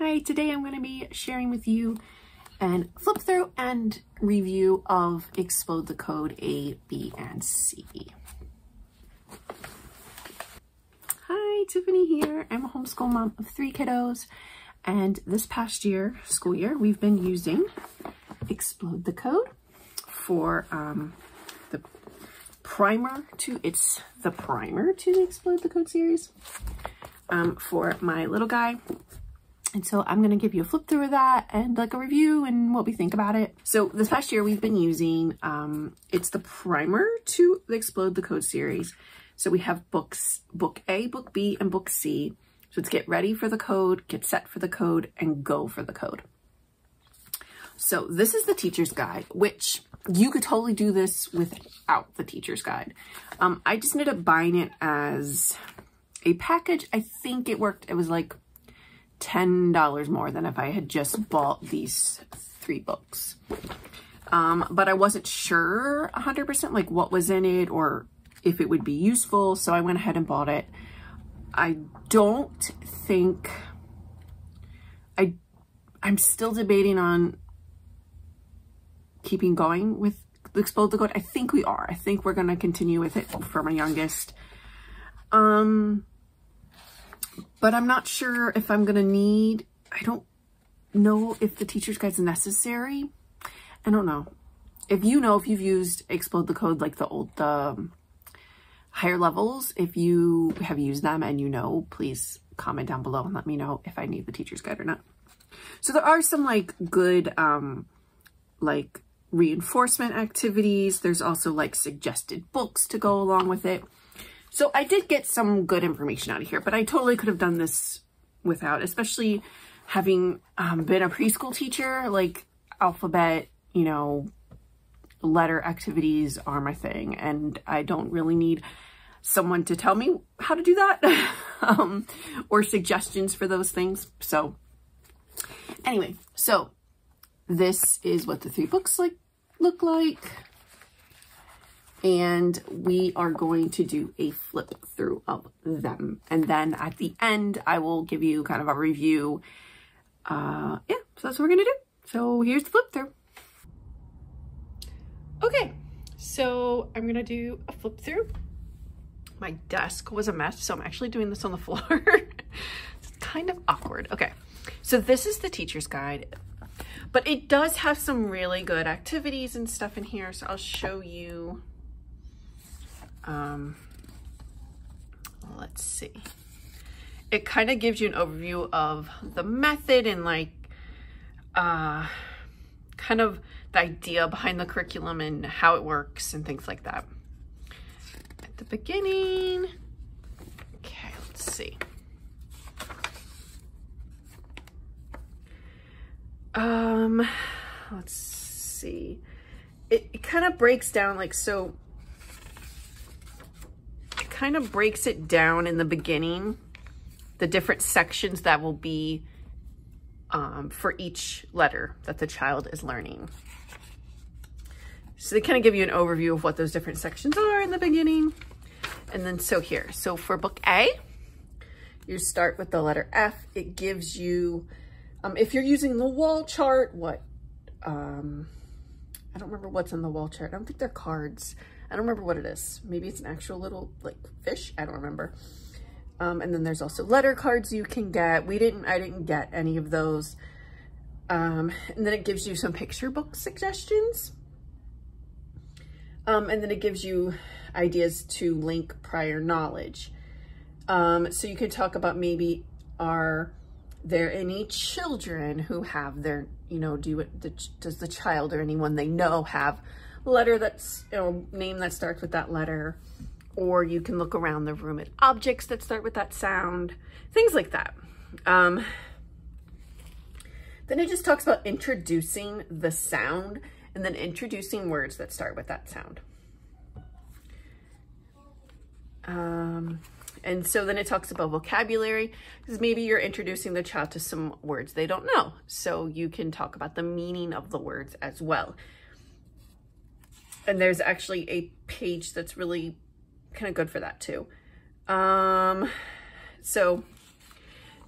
Hi, today I'm going to be sharing with you an flip through and review of Explode the Code A, B, and C. Hi, Tiffany here. I'm a homeschool mom of 3 kiddos, and this past year, school year, we've been using Explode the Code for the primer to the Explode the Code series for my little guy. And so I'm going to give you a flip through of that and like a review and what we think about it. So this past year we've been using, it's the primer to the Explode the Code series. So we have book A, book B, and book C. So it's get ready for the code, get set for the code, and go for the code. So this is the teacher's guide, which you could totally do this without the teacher's guide. I just ended up buying it as a package. I think it worked. It was like $10 more than if I had just bought these 3 books. But I wasn't sure 100% like what was in it or if it would be useful. So I went ahead and bought it. I don't think, I'm still debating on keeping going with Explode the Code. I think we are. I think we're going to continue with it for my youngest. But I'm not sure if I'm going to need, I don't know if the teacher's guide's necessary. I don't know. If you've used Explode the Code, like the higher levels, if you have used them and please comment down below and let me know if I need the teacher's guide or not. So there are some like good, like reinforcement activities. There's also like suggested books to go along with it. So I did get some good information out of here, but I totally could have done this without, especially having been a preschool teacher. Like alphabet, letter activities are my thing, and I don't really need someone to tell me how to do that or suggestions for those things. So anyway, so this is what the 3 books look like. And we are going to do a flip through of them. And then at the end, I will give you kind of a review. Yeah, so that's what we're going to do. So here's the flip through. Okay, so I'm going to do a flip through. My desk was a mess, so I'm actually doing this on the floor. It's kind of awkward. Okay, so this is the teacher's guide. But it does have some really good activities and stuff in here. So I'll show you. Let's see. It kind of gives you an overview of the method and like kind of the idea behind the curriculum and how it works and things like that. At the beginning, okay, let's see. Let's see. It kind of breaks down like so. Kind of breaks it down in the beginning, the different sections that will be for each letter that the child is learning. So they kind of give you an overview of what those different sections are in the beginning. And then so here, so for book A, you start with the letter F. It gives you, if you're using the wall chart, I don't remember what's on the wall chart. I don't think they're cards. I don't remember what it is. Maybe it's an actual little like fish. I don't remember. And then there's also letter cards you can get. I didn't get any of those. And then it gives you some picture book suggestions. And then it gives you ideas to link prior knowledge. So you can talk about maybe, are there any children who have their, does the child or anyone they know have letter that's name that starts with that letter, or you can look around the room at objects that start with that sound, things like that. Then it just talks about introducing the sound and then introducing words that start with that sound. And so then it talks about vocabulary, because maybe you're introducing the child to some words they don't know, so you can talk about the meaning of the words as well. And there's actually a page that's really kind of good for that too. So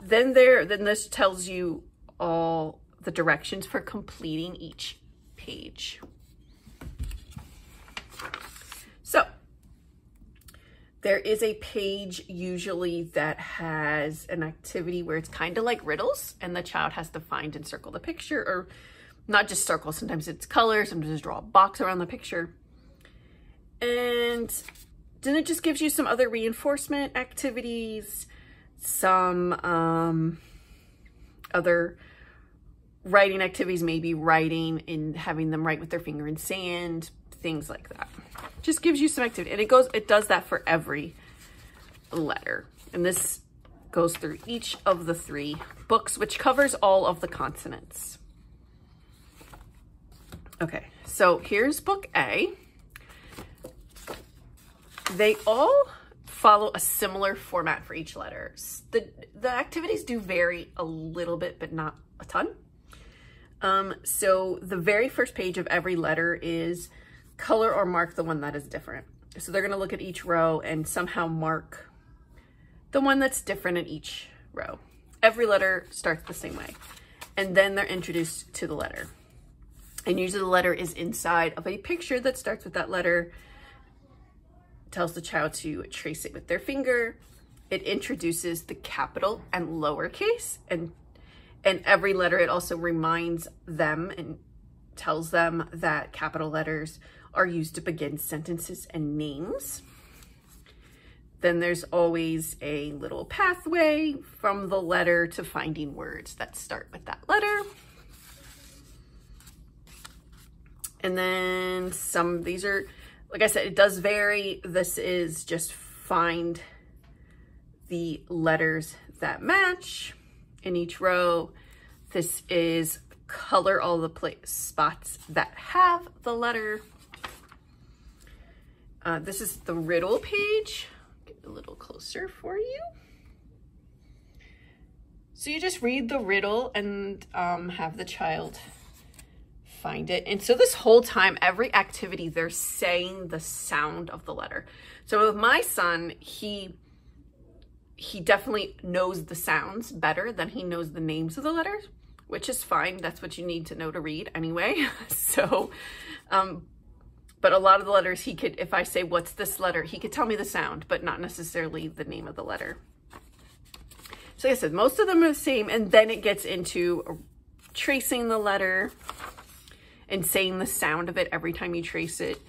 then this tells you all the directions for completing each page. So there is a page usually that has an activity where it's kind of like riddles, and the child has to find and circle the picture, or not just circle, sometimes it's color, sometimes just draw a box around the picture. And then it just gives you some other reinforcement activities, some other writing activities, maybe writing and having them write with their finger in sand, things like that. Just gives you some activity, and it does that for every letter. And this goes through each of the 3 books, which covers all of the consonants. Okay, so here's book A. They all follow a similar format for each letter. The activities do vary a little bit, but not a ton. So the very first page of every letter is color or mark the one that is different. So they're going to look at each row and somehow mark the one that's different in each row. Every letter starts the same way. And then they're introduced to the letter. And usually the letter is inside of a picture that starts with that letter. Tells the child to trace it with their finger. It introduces the capital and lowercase, and every letter, it also reminds them and tells them that capital letters are used to begin sentences and names. Then there's always a little pathway from the letter to finding words that start with that letter. And then these are, like I said, it does vary. This is just find the letters that match in each row. This is color all the spots that have the letter. This is the riddle page. Get a little closer for you. So you just read the riddle and have the child find it. And so this whole time, every activity, they're saying the sound of the letter. So with my son, he definitely knows the sounds better than he knows the names of the letters, which is fine. That's what you need to know to read anyway. So, but a lot of the letters he could, if I say, what's this letter? He could tell me the sound, but not necessarily the name of the letter. So like I said, most of them are the same. And then it gets into tracing the letter and saying the sound of it every time you trace it.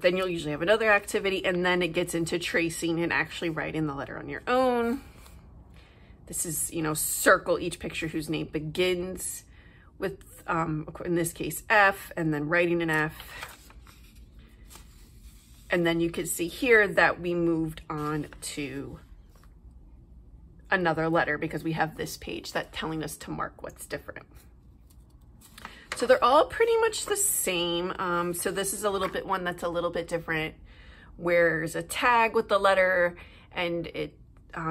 Then you'll usually have another activity, and then it gets into tracing and actually writing the letter on your own. This is, you know, circle each picture whose name begins with, in this case, F, and then writing an F. And then you can see here that we moved on to another letter because we have this page that's telling us to mark what's different. So they're all pretty much the same. So this is a little bit one that's a little bit different, where there's a tag with the letter, and it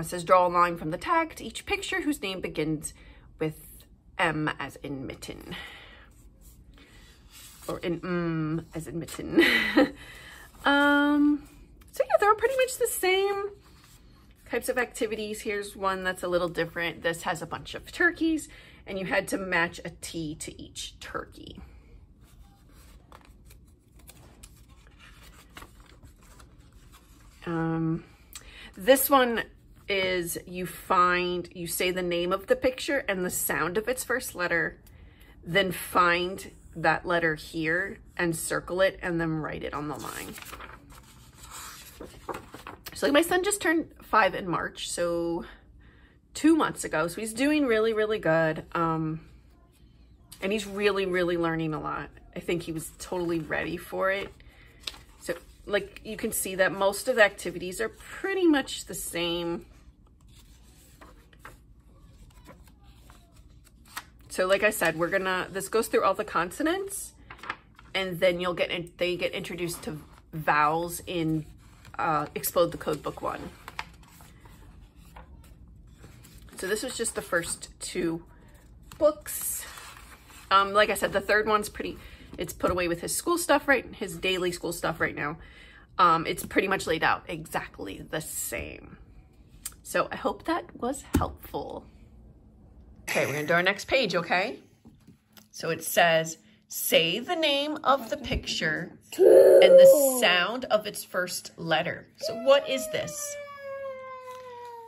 says draw a line from the tag to each picture whose name begins with M as in mitten, or in as in mitten. So yeah, they're all pretty much the same types of activities. Here's one that's a little different. This has a bunch of turkeys, and you had to match a T to each turkey. This one is you say the name of the picture and the sound of its first letter, then find that letter here and circle it and then write it on the line. So like my son just turned 5 in March, so 2 months ago. So he's doing really, really good. And he's really, really learning a lot. I think he was totally ready for it. So like you can see that most of the activities are pretty much the same. So like I said, this goes through all the consonants, and then they get introduced to vowels in Explode the Code Book 1. So this was just the first 2 books. Like I said, the third one's it's put away with his school stuff, his daily school stuff right now. It's pretty much laid out exactly the same. So I hope that was helpful. Okay, we're gonna do our next page, okay? So it says, say the name of the picture and the sound of its first letter. So what is this?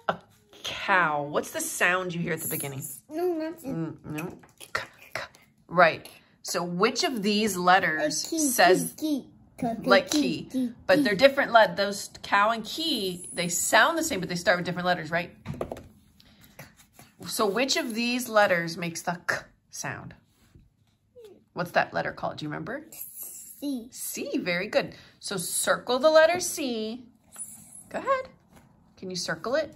A cow. What's the sound you hear at the beginning? No, nothing. No. Right. So which of these letters says like key? But they're different. Those cow and key, they sound the same, but they start with different letters, right? So which of these letters makes the k sound? What's that letter called? Do you remember? C. C, very good. So circle the letter C. Go ahead. Can you circle it?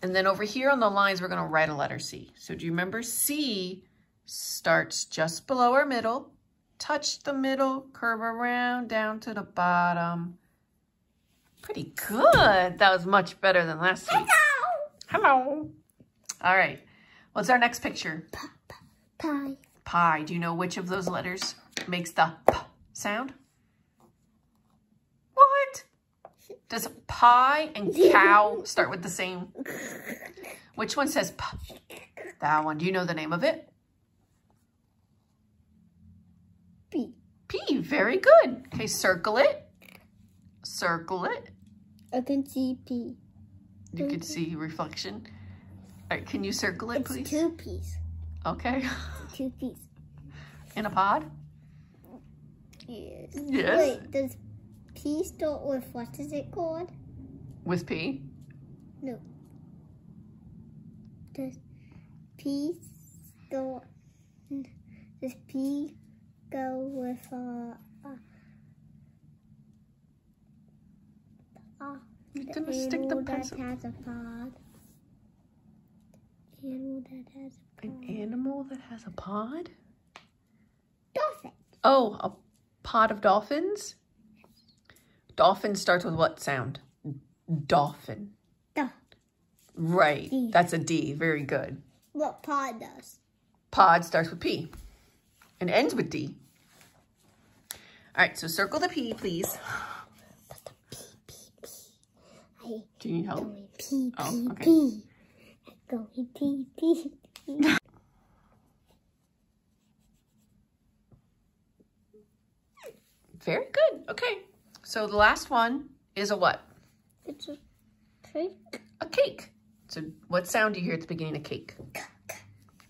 And then over here on the lines, we're going to write a letter C. So do you remember C starts just below our middle, touch the middle, curve around down to the bottom. Pretty good. That was much better than last week. Hello. All right. What's our next picture? Pie. Pie. Do you know which of those letters makes the P sound? What? Does pie and cow start with the same? Which one says P? That one. Do you know the name of it? P. P. Very good. Okay, circle it. Circle it. I can see P. You can see reflection. All right, can you circle it, please? It's 2 P's. Okay. 2 P's. In a pod? Yes. Yes. Wait, does P start with what is it called? With P? No. Does P start? Does P go with You're gonna stick the pencil. That has a pod. Animal that has a pod. An animal that has a pod? Dolphin. Oh, a pod of dolphins? Dolphin starts with what sound? Dolphin. Duh. Right. D. That's a D. Very good. What pod does? Pod starts with P and ends with D. All right, so circle the P, please. Do you need help? P, Oh, okay. P. Going P, P, P. Very good. Okay. So the last one is a what? It's a cake. A cake. So what sound do you hear at the beginning of cake?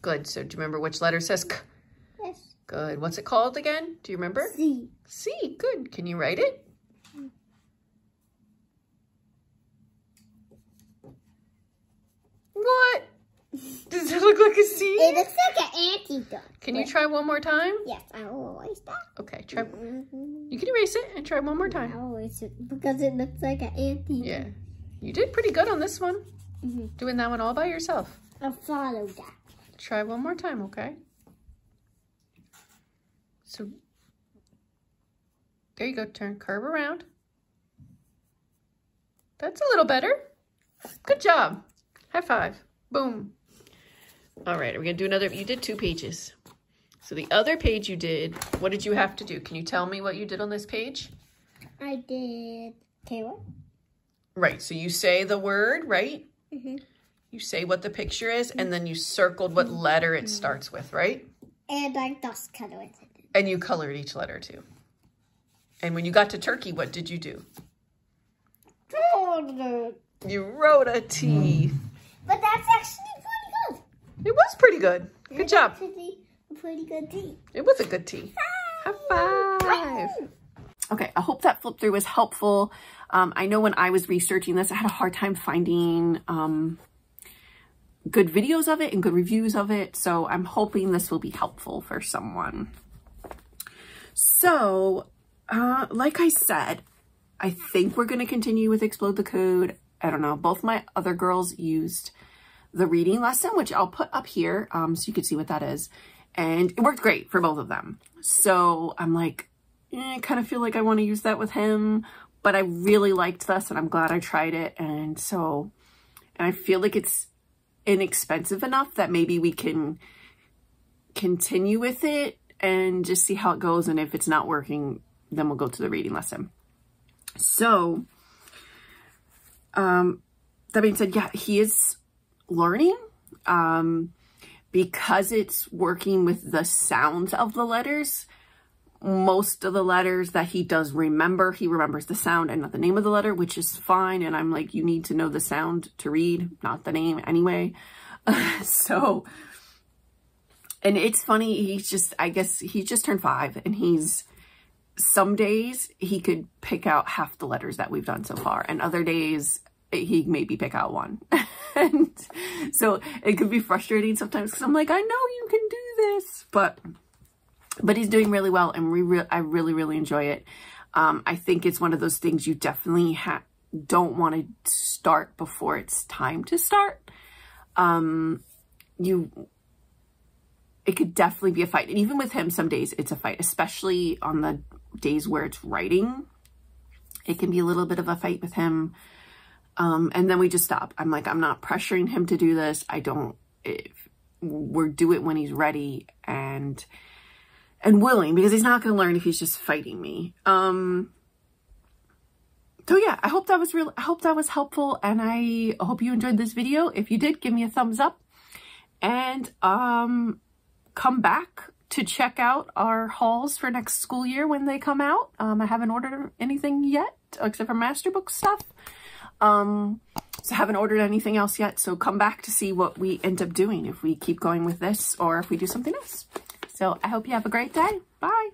Good. So do you remember which letter says K? Yes. Good. What's it called again? Do you remember? C. C. Good. Can you write it? What? Does it look like a C? It looks like an antidote. Can you try one more time? Yes, I will erase that. Okay, try. You can erase it and try one more time. I will erase it because it looks like an antidote. Yeah. You did pretty good on this one. Mm-hmm. Doing that one all by yourself. I'll follow that. Try one more time, okay? So, there you go. Curve around. That's a little better. Good job. High five. Boom. All right, are we going to do another? You did 2 pages. So the other page you did, what did you have to do? Can you tell me what you did on this page? I did Taylor. Right, so you say the word, right? Mm-hmm. You say what the picture is, and then you circled what letter it starts with, right? And I dust colored it. And you colored each letter too. And when you got to turkey, what did you do? You wrote a T. But that's actually pretty good. It was pretty good. Good job. A pretty good T. It was a good T. High five. Okay, I hope that flip through was helpful. I know when I was researching this, I had a hard time finding good videos of it and good reviews of it. So I'm hoping this will be helpful for someone. So, like I said, I think we're going to continue with Explode the Code. I don't know. Both my other girls used the reading lesson, which I'll put up here so you can see what that is. And it worked great for both of them. So I'm like, I kind of feel like I want to use that with him. But I really liked this and I'm glad I tried it. And I feel like it's inexpensive enough that maybe we can continue with it and just see how it goes. And if it's not working, then we'll go to the reading lesson. So, that being said, yeah, he is learning. because it's working with the sounds of the letters, most of the letters that he does remember, he remembers the sound and not the name of the letter, which is fine. And I'm like, you need to know the sound to read, not the name anyway. So, and it's funny, he's just, I guess he just turned 5, and some days he could pick out half the letters that we've done so far, and other days he maybe pick out 1. And so it could be frustrating sometimes, because I'm like, I know you can do this, but he's doing really well, and I really, really enjoy it. I think it's one of those things you definitely don't want to start before it's time to start. It could definitely be a fight. And even with him, some days it's a fight, especially on the days where it's writing. It can be a little bit of a fight with him. And then we just stop. I'm like, I'm not pressuring him to do this. We'll do it when he's ready and willing, because he's not going to learn if he's just fighting me. So yeah, I hope that was helpful, and I hope you enjoyed this video. If you did, give me a thumbs up, and come back to check out our hauls for next school year when they come out. I haven't ordered anything yet, except for master book stuff. So I haven't ordered anything else yet, so come back to see what we end up doing, if we keep going with this or if we do something else. So I hope you have a great day. Bye.